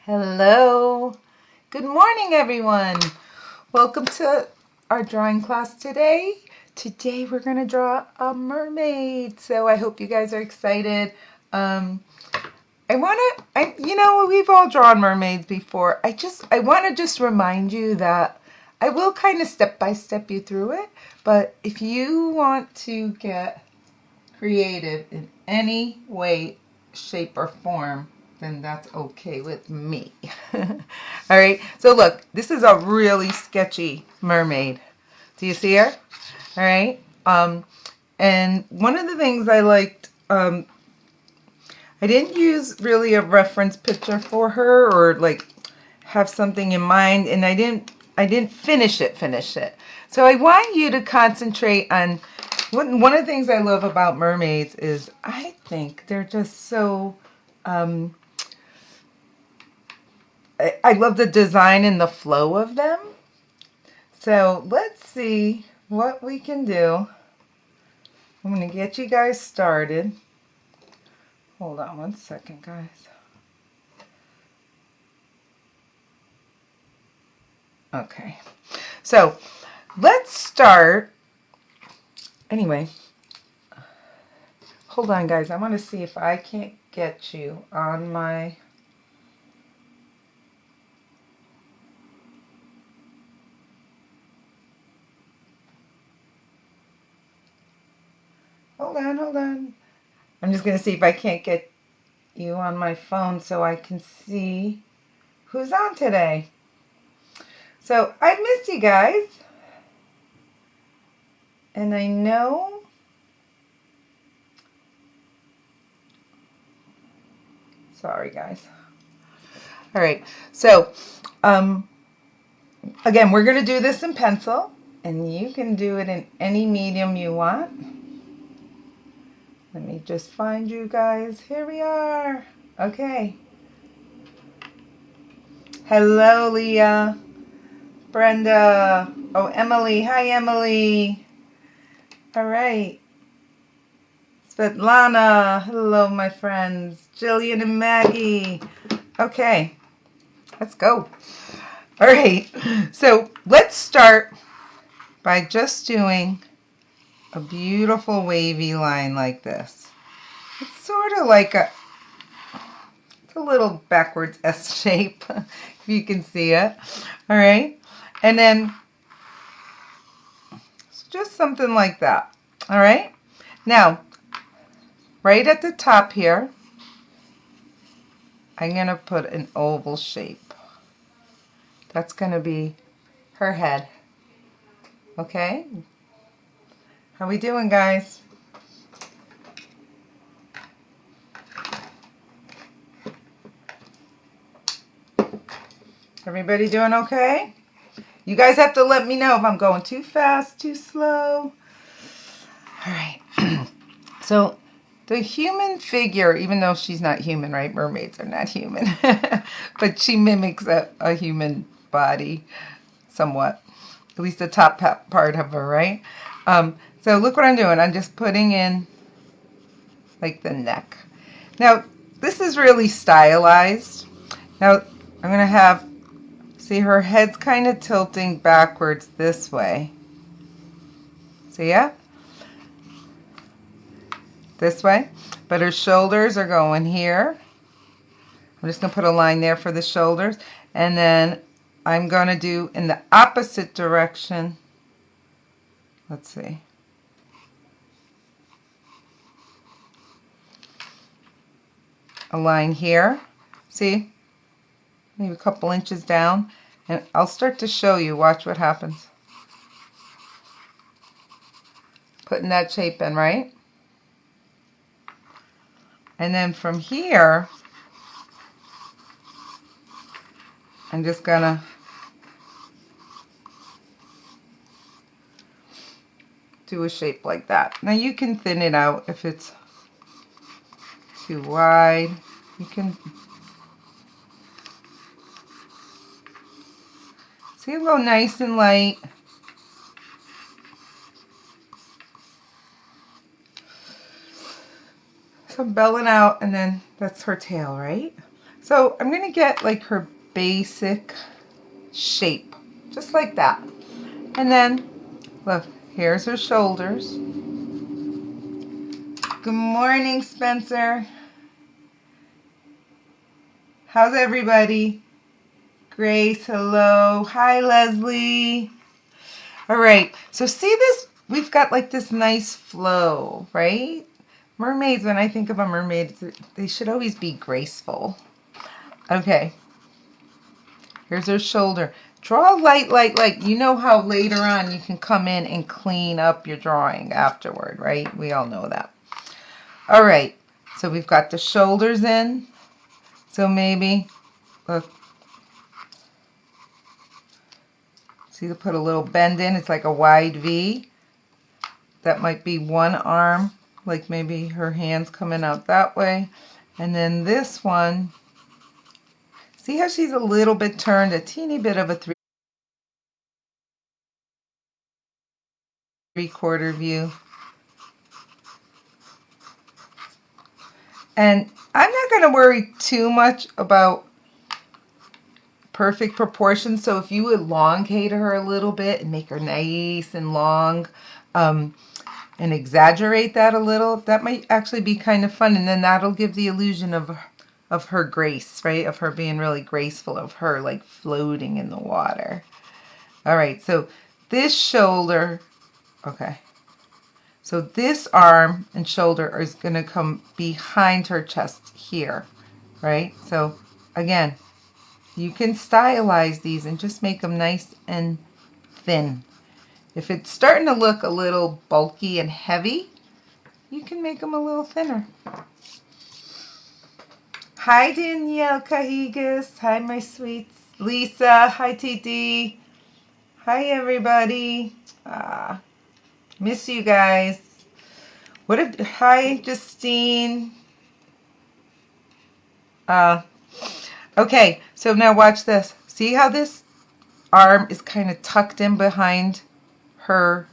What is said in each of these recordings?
Hello. Good morning, everyone. Welcome to our drawing class today. Today we're going to draw a mermaid. So I hope you guys are excited. We've all drawn mermaids before. I want to just remind you that I will kind of step by step you through it. But if you want to get creative in any way, shape, or form, then that's okay with me. All right, so look, this is a really sketchy mermaid. Do you see her? All right. And one of the things I liked, I didn't use really a reference picture for her or like have something in mind, and I didn't finish it. So I want you to concentrate on one of the things I love about mermaids is I think they're just so I love the design and the flow of them. So let's see what we can do. I'm going to get you guys started. Hold on one second, guys. Okay. So let's start. Anyway, hold on, guys. I want to see if I can't get you on my... Hold on. I'm just going to see if I can't get you on my phone so I can see who's on today. So I missed you guys. And I know sorry, guys. All right. So, again, we're going to do this in pencil, and you can do it in any medium you want. Let me just find you guys. Here we are. Okay. Hello, Leah. Brenda. Oh, Emily. Hi, Emily. All right. Svetlana. Hello, my friends. Jillian and Maggie. Okay. Let's go. All right. So let's start by just doing a beautiful wavy line like this. It's sort of like it's a little backwards S shape, if you can see it. All right. And then it's just something like that. All right. Now, right at the top here, I'm going to put an oval shape. That's going to be her head. Okay. How we doing, guys? Everybody doing okay? You guys have to let me know if I'm going too fast, too slow. All right. So the human figure, even though she's not human, right? Mermaids are not human. But she mimics a human body somewhat. At least the top part of her, right? So look what I'm doing. I'm just putting in like the neck. Now, this is really stylized. Now, I'm going to have, see her head's kind of tilting backwards this way. See ya? This way. But her shoulders are going here. I'm just going to put a line there for the shoulders. And then I'm going to do in the opposite direction. Let's see. A line here. See? Maybe a couple inches down. And I'll start to show you. Watch what happens. Putting that shape in, right? And then from here, I'm just going to do a shape like that. Now you can thin it out if it's too wide. You can see it go nice and light. So belling out, and then that's her tail, right? So I'm going to get like her basic shape, just like that. And then, look, here's her shoulders. Good morning, Spencer. How's everybody? Grace, hello. Hi, Leslie. All right, so see this? We've got like this nice flow, right? Mermaids, when I think of a mermaid, they should always be graceful. Okay, here's her shoulder. Draw light, light, light. You know how later on you can come in and clean up your drawing afterward, right? We all know that. All right, so we've got the shoulders in. So maybe, look, see to put a little bend in. It's like a wide V. That might be one arm, like maybe her hands coming out that way. And then this one, see how she's a little bit turned, a teeny bit of a three-quarter view. And I'm not going to worry too much about perfect proportions. So if you elongate her a little bit and make her nice and long, and exaggerate that a little, that might actually be kind of fun. And then that'll give the illusion of her grace, right? Of her being really graceful, of her like floating in the water. All right, so this shoulder, okay. So this arm and shoulder is going to come behind her chest here, right? So again, you can stylize these and just make them nice and thin. If it's starting to look a little bulky and heavy, you can make them a little thinner. Hi, Danielle Cahigas. Hi, my sweets. Lisa. Hi, TT. Hi, everybody. Miss you guys. Hi, Justine. Okay, so now watch this. See how this arm is kind of tucked in behind her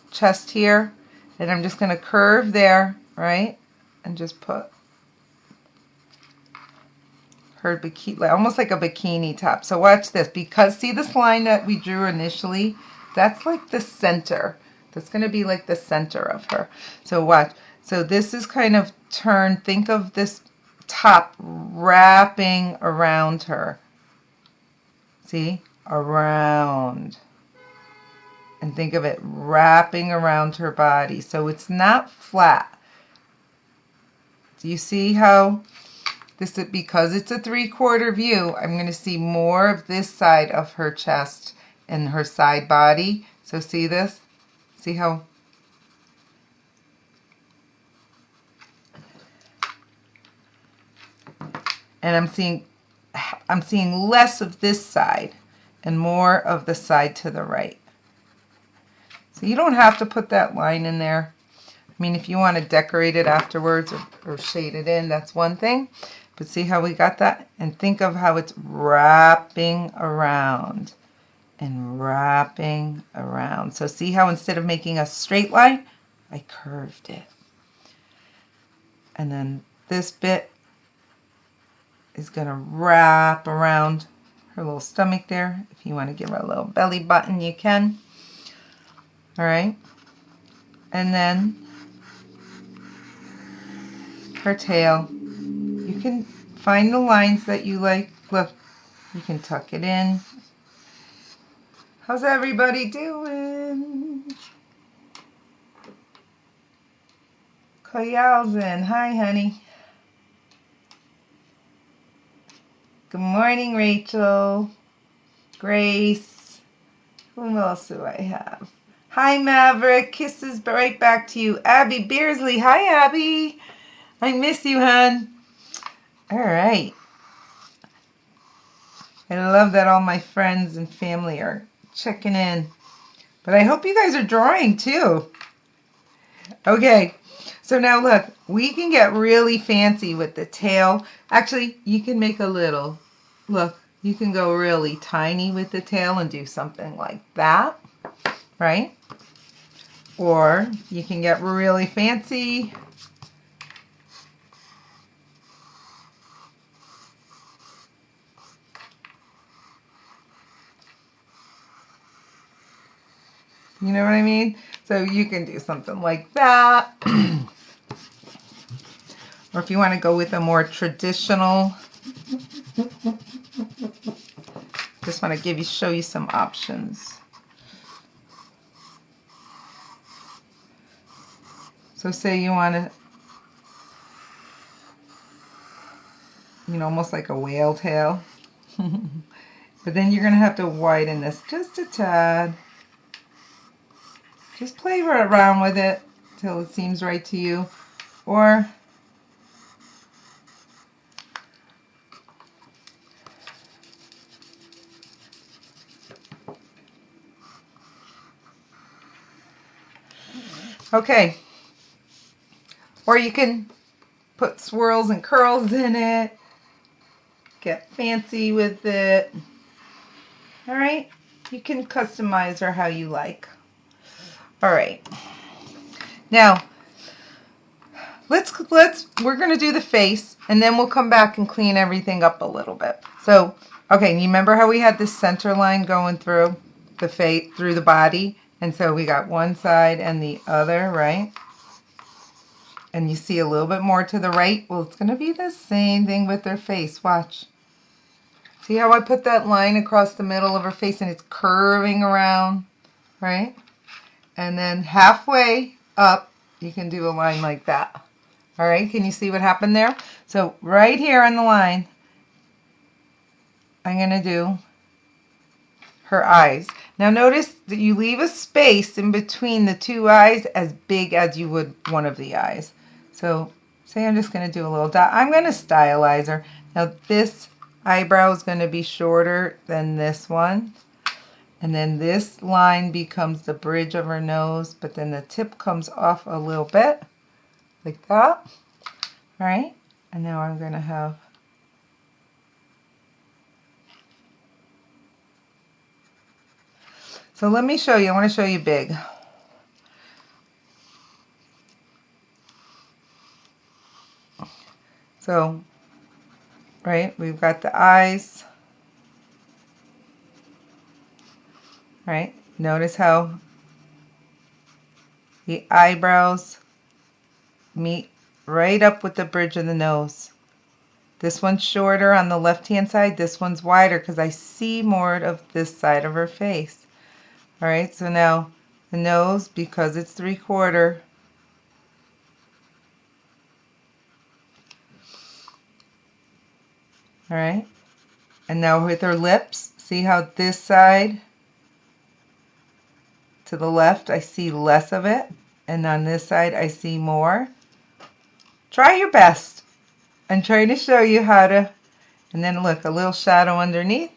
chest here? And I'm just going to curve there, right? And just put her bikini, almost like a bikini top. So watch this. Because see this line that we drew initially? That's like the center. That's going to be like the center of her. So watch. So this is kind of turned. Think of this top wrapping around her. See? Around. And think of it wrapping around her body. So it's not flat. Do you see how this is, because it's a three-quarter view, I'm going to see more of this side of her chest and her side body. So see this? See how? And I'm seeing less of this side and more of the side to the right. So you don't have to put that line in there. I mean, if you want to decorate it afterwards or shade it in, that's one thing. But see how we got that? And think of how it's wrapping around and wrapping around. So see how instead of making a straight line, I curved it. And then this bit is going to wrap around her little stomach there. If you want to give her a little belly button, you can. All right. And then her tail. You can find the lines that you like. Look, you can tuck it in. How's everybody doing? Koyalzin, hi honey. Good morning, Rachel. Grace. Who else do I have? Hi, Maverick. Kisses right back to you. Abby Beersley. Hi, Abby. I miss you, hon. All right. I love that all my friends and family are checking in. But I hope you guys are drawing, too. Okay. So now, look. We can get really fancy with the tail. Actually, you can make a little. Look. You can go really tiny with the tail and do something like that. Right? Or you can get really fancy You know what I mean? So you can do something like that. Or if you want to go with a more traditional, just want to show you some options. So say you want to, almost like a whale tail. But then you're going to have to widen this just a tad. Just play around with it till it seems right to you. Or okay. Or you can put swirls and curls in it. Get fancy with it. All right? You can customize her how you like. All right. Now, we're going to do the face, and then we'll come back and clean everything up a little bit. So, okay, you remember how we had this center line going through the face, through the body? And so we got one side and the other, right? And you see a little bit more to the right? Well, it's going to be the same thing with her face. Watch. See how I put that line across the middle of her face and it's curving around, right? And then halfway up, you can do a line like that. All right, can you see what happened there? So right here on the line, I'm going to do her eyes. Now notice that you leave a space in between the two eyes as big as you would one of the eyes. So say I'm just going to do a little dot. I'm going to stylize her. Now this eyebrow is going to be shorter than this one. And then this line becomes the bridge of her nose, but then the tip comes off a little bit, like that. All right, and now I'm going to have so let me show you. I want to show you big. So, right, we've got the eyes. Right, notice how the eyebrows meet right up with the bridge of the nose. This one's shorter on the left-hand side. This one's wider because I see more of this side of her face. All right, so now the nose, because it's 3/4, all right, and now with her lips, see how this side to the left I see less of it, and on this side I see more. Try your best. I'm trying to show you how to, and then look, a little shadow underneath,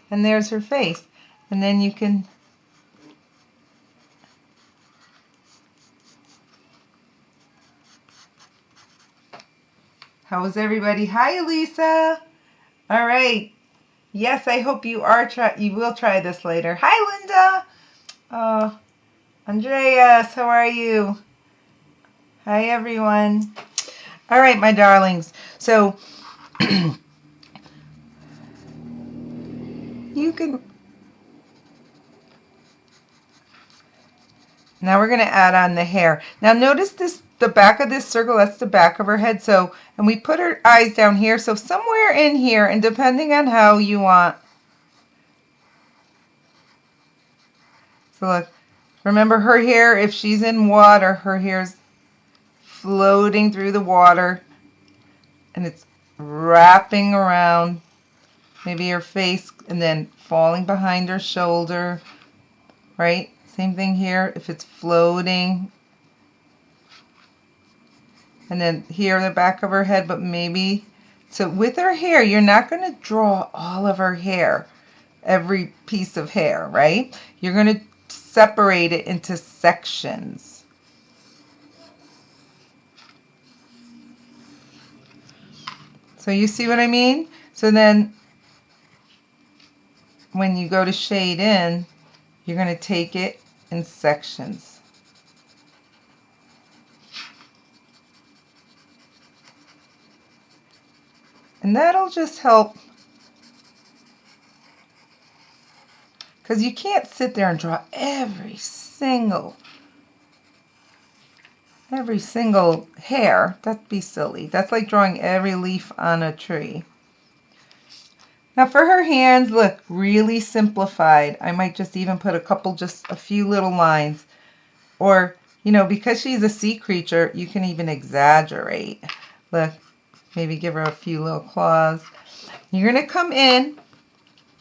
and there's her face. And then you can, how is everybody? Hi, Elisa. All right. Yes, I hope you will try this later. Hi, Linda. Andreas, how are you? Hi, everyone. All right, my darlings. So you can, now we're going to add on the hair. Now notice this, the back of this circle, that's the back of her head. So, and we put her eyes down here. So somewhere in here, and depending on how you want. So look, remember her hair, if she's in water, her hair's floating through the water and it's wrapping around maybe her face and then falling behind her shoulder, right? Same thing here, if it's floating. And then here the back of her head, but maybe, so with her hair, you're not going to draw all of her hair, every piece of hair, right? You're going to separate it into sections. So you see what I mean? So then when you go to shade in, you're going to take it in sections. And that'll just help because you can't sit there and draw every single hair. That'd be silly. That's like drawing every leaf on a tree. Now for her hands, look, really simplified. I might just even put just a few little lines. Or, you know, because she's a sea creature, you can even exaggerate. Look, maybe give her a few little claws. You're going to come in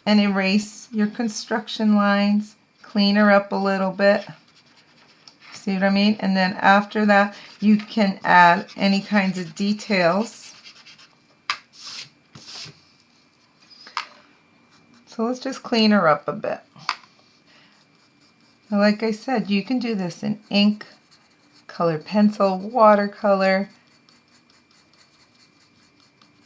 and erase your construction lines. Clean her up a little bit. See what I mean? And then after that, you can add any kinds of details. So let's just clean her up a bit. Now, like I said, you can do this in ink, color pencil, watercolor.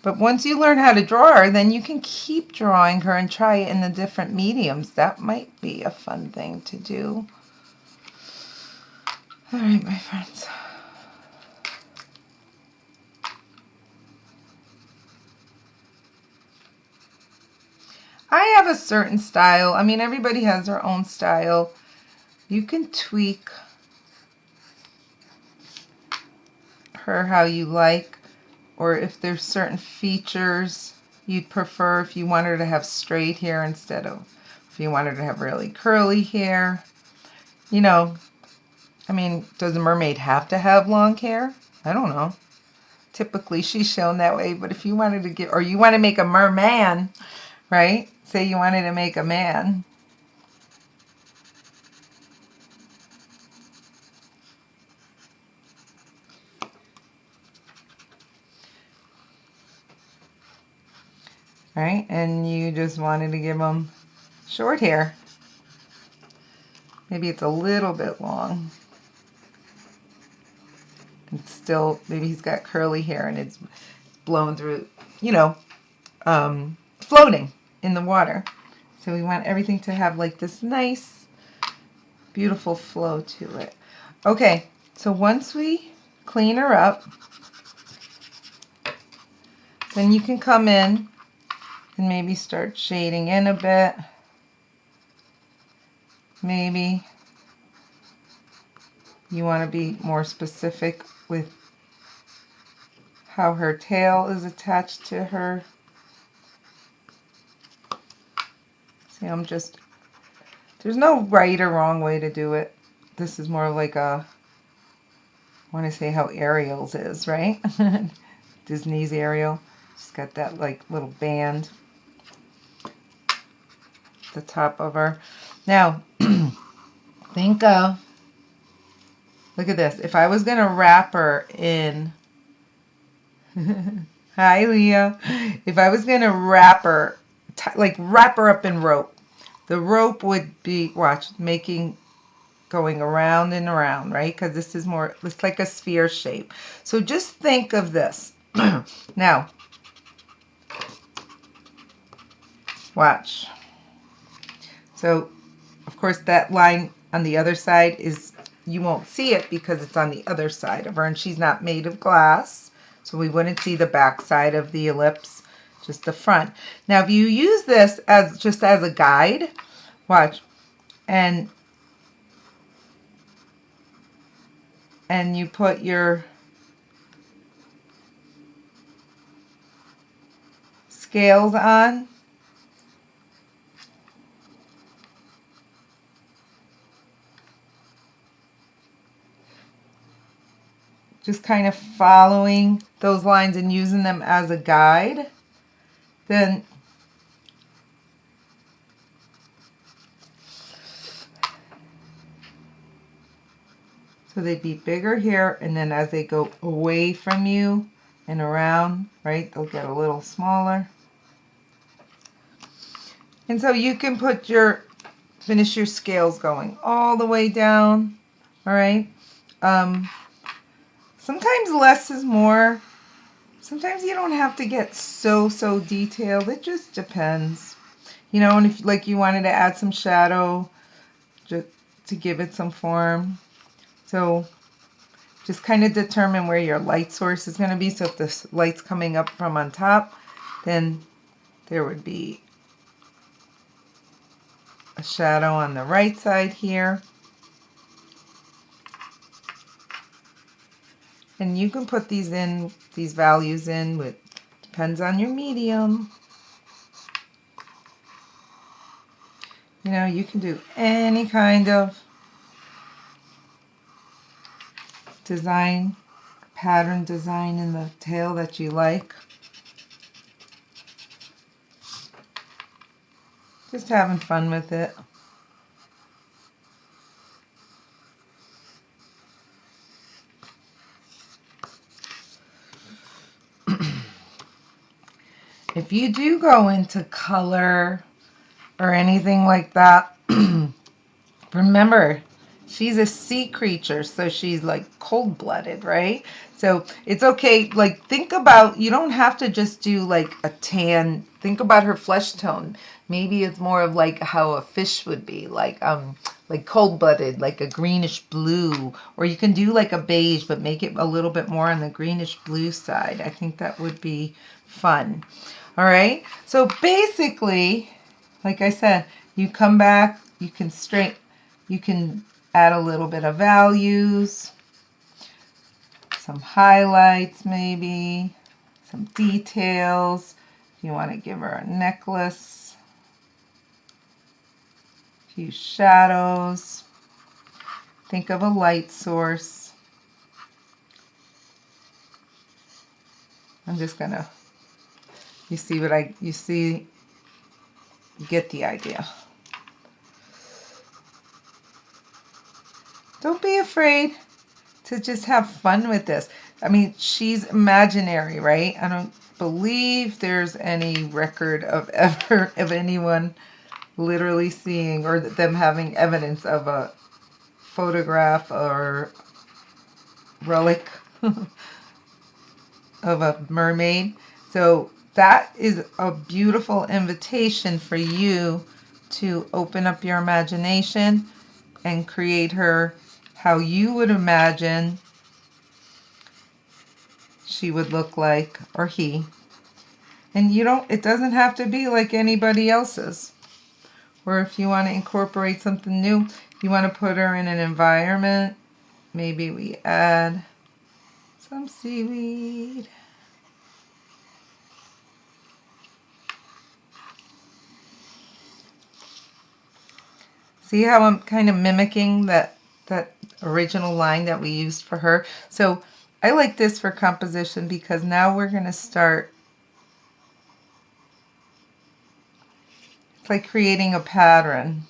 But once you learn how to draw her, then you can keep drawing her and try it in the different mediums. That might be a fun thing to do. All right, my friends. I have a certain style. I mean, everybody has their own style. You can tweak her how you like, or if there's certain features you'd prefer, if you want her to have straight hair instead of, if you want her to have really curly hair. You know, I mean, does a mermaid have to have long hair? I don't know. Typically she's shown that way, but if you wanted to get, or you want to make a merman, right? Say you wanted to make a man. Right? And you just wanted to give him short hair. Maybe it's a little bit long. It's still, maybe he's got curly hair and it's blown through, you know, floating in the water. So we want everything to have like this nice, beautiful flow to it. Okay, so once we clean her up, then you can come in and maybe start shading in a bit. Maybe you want to be more specific with how her tail is attached to her. See, there's no right or wrong way to do it. This is more like I want to say how Ariel's is, right? Disney's Ariel. She's got that like little band at the top of her. Now, think of, look at this. If I was going to wrap her in, hi Leah. If I was going to wrap her, wrap her up in rope, the rope would be, watch, going around and around, right? Because this is more, it's like a sphere shape. So just think of this. Now, watch. So, of course, that line on the other side is, you won't see it because it's on the other side of her, and she's not made of glass, so we wouldn't see the back side of the ellipse, just the front. Now, if you use this as just as a guide, watch, and you put your scales on, just kind of following those lines and using them as a guide, then so they'd be bigger here, and then as they go away from you and around, right, they'll get a little smaller. And so you can finish your scales going all the way down, all right? Sometimes less is more. Sometimes you don't have to get so detailed. It just depends. You know, and if like you wanted to add some shadow just to give it some form. So just kind of determine where your light source is going to be. So if the light's coming up from on top, then there would be a shadow on the right side here. And you can put these values in with, depends on your medium. You know, you can do any kind of design, pattern design in the tail that you like. Just having fun with it. If you do go into color or anything like that, remember, she's a sea creature, so she's like cold-blooded, right? So it's okay, like think about, you don't have to just do like a tan, think about her flesh tone. Maybe it's more of like how a fish would be, like cold-blooded, like a greenish blue, or you can do like a beige, but make it a little bit more on the greenish blue side. I think that would be fun. All right, so basically, like I said, you come back, you can add a little bit of values, some highlights maybe, some details. If you want to give her a necklace, a few shadows. Think of a light source. I'm just gonna, you get the idea. Don't be afraid to just have fun with this. I mean, she's imaginary, right? I don't believe there's any record of anyone literally seeing or them having evidence of a photograph or relic of a mermaid. So that is a beautiful invitation for you to open up your imagination and create her how you would imagine she would look like, or he. And it doesn't have to be like anybody else's. Or if you want to incorporate something new, you want to put her in an environment, maybe we add some seaweed. See how I'm kind of mimicking that original line that we used for her? So I like this for composition because now we're going to start, it's like creating a pattern.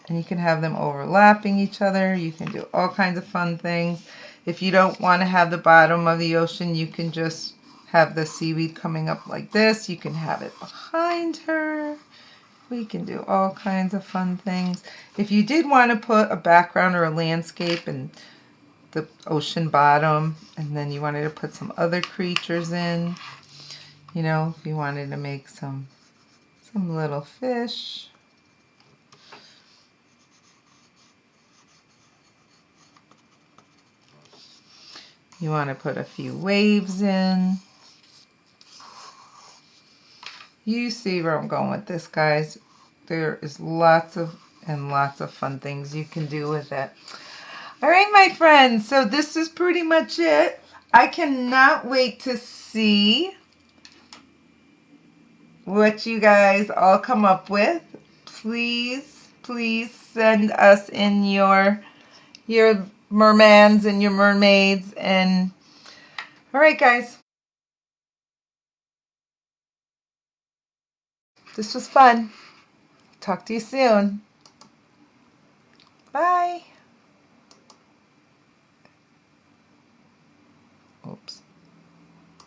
And you can have them overlapping each other. You can do all kinds of fun things. If you don't want to have the bottom of the ocean, you can just have the seaweed coming up like this. You can have it behind her. We can do all kinds of fun things. If you did want to put a background or a landscape and the ocean bottom, and then you wanted to put some other creatures in, you know, if you wanted to make some little fish. You want to put a few waves in. You see where I'm going with this, guys. There is lots of fun things you can do with it. All right, my friends. So this is pretty much it. I cannot wait to see what you guys all come up with. Please, please send us in your mermans and your mermaids. And all right, guys. This was fun. Talk to you soon. Bye. Oops.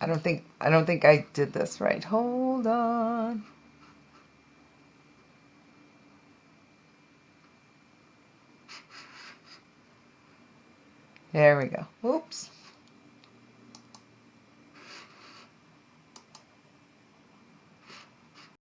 I don't think I did this right. Hold on. There we go. Oops.